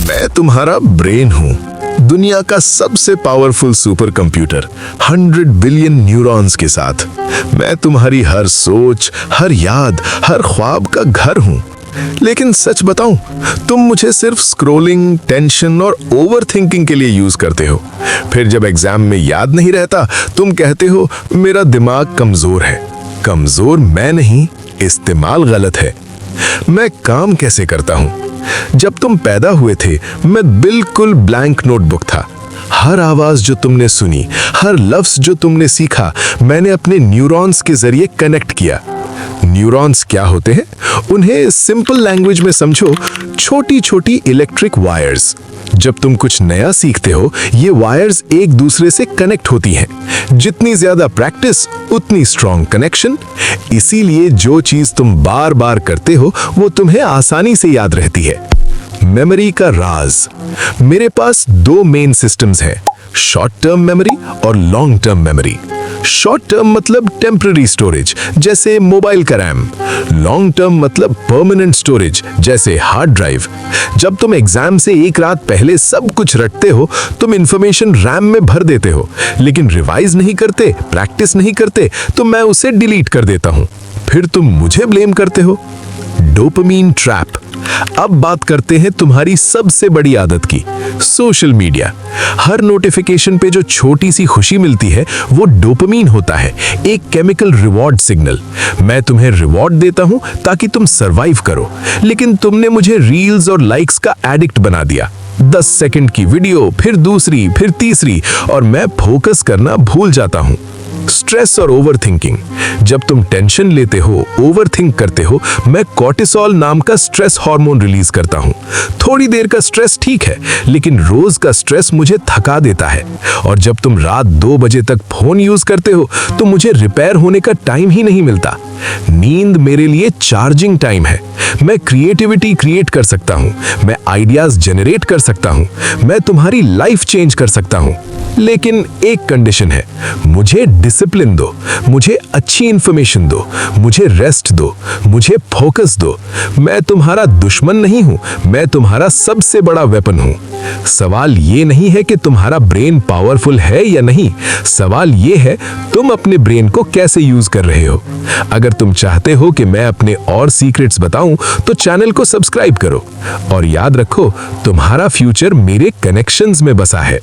मैं तुम्हारा ब्रेन हूं, दुनिया का सबसे powerful super computer 100 billion neurons के साथ। मैं तुम्हारी हर सोच, हर याद, हर ख्वाब का घर हूं। लेकिन सच बताऊं, तुम मुझे सिर्फ स्क्रॉलिंग, टेंशन और ओवर थिंकिंग के लिए यूज करते हो। फिर जब एग्जाम में याद नहीं रहता, तुम कहते हो मेरा दिमाग कमजोर है। कमजोर मैं नहीं, इस्तेमाल गलत है। मैं काम कैसे करता हूं? जब तुम पैदा हुए थे, मैं बिल्कुल ब्लैंक नोटबुक था। हर आवाज जो तुमने सुनी, हर लफ्ज जो तुमने सीखा, मैंने अपने न्यूरॉन्स के जरिए कनेक्ट किया। न्यूरॉन्स क्या होते हैं? उन्हें सिंपल लैंग्वेज में समझो, छोटी छोटी इलेक्ट्रिक वायर्स। जब तुम कुछ नया सीखते हो, ये वायर्स एक दूसरे से कनेक्ट होती हैं। जितनी ज्यादा प्रैक्टिस, उतनी स्ट्रॉन्ग कनेक्शन। इसीलिए जो चीज तुम बार बार करते हो, वो तुम्हें आसानी से याद रहती है। मेमोरी का राज। मेरे पास दो मेन सिस्टम्स हैं, शॉर्ट टर्म मेमोरी और long term memory. Short term मतलब टेम्पररी स्टोरेज, जैसे मोबाइल का रैम। लॉन्ग टर्म मतलब परमानेंट स्टोरेज, जैसे हार्ड ड्राइव। जब तुम एग्जाम से एक रात पहले सब कुछ रटते हो, तुम इंफॉर्मेशन रैम में भर देते हो, लेकिन रिवाइज नहीं करते, प्रैक्टिस नहीं करते, तो मैं उसे डिलीट कर देता हूं। फिर तुम मुझे ब्लेम करते हो। Dopamine trap. अब बात करते हैं तुम्हारी सबसे बड़ी आदत की, सोशल मीडिया। हर नोटिफिकेशन पे जो छोटी सी खुशी मिलती है, वो डोपामीन होता है, एक केमिकल रिवॉर्ड सिग्नल। मैं तुम्हें रिवॉर्ड देता हूं ताकि तुम सरवाइव करो, लेकिन तुमने मुझे रील्स और लाइक्स का एडिक्ट बना दिया। 10 सेकंड की वीडियो, फिर दूसरी, फिर तीसरी, और मैं फोकस करना भूल जाता हूं। स्ट्रेस और ओवरथिंकिंग। जब तुम टेंशन लेते हो, ओवरथिंक करते हो, मैं कॉर्टिसोल नाम का स्ट्रेस हार्मोन रिलीज करता हूं। थोड़ी देर का स्ट्रेस ठीक है, लेकिन रोज का स्ट्रेस मुझे थका देता है। और जब तुम रात 2 बजे तक फोन यूज करते हो, तो मुझे रिपेयर होने का टाइम ही नहीं मिलता। नींद मेरे लिए चार्जिंग टाइम है। मैं क्रिएटिविटी क्रिएट कर सकता हूं, मैं आइडियाज जनरेट कर सकता हूं, मैं तुम्हारी लाइफ चेंज कर सकता हूं। लेकिन एक कंडीशन है, मुझे डिसिप्लिन दो, मुझे अच्छी इंफॉर्मेशन दो, मुझे रेस्ट दो, मुझे फोकस दो। मैं तुम्हारा दुश्मन नहीं हूं, मैं तुम्हारा सबसे बड़ा वेपन हूं। सवाल ये नहीं है कि तुम्हारा ब्रेन पावरफुल है या नहीं, सवाल ये है तुम अपने ब्रेन को कैसे यूज कर रहे हो। अगर तुम चाहते हो कि मैं अपने और सीक्रेट्स बताऊं, तो चैनल को सब्सक्राइब करो। और याद रखो, तुम्हारा फ्यूचर मेरे कनेक्शंस में बसा है।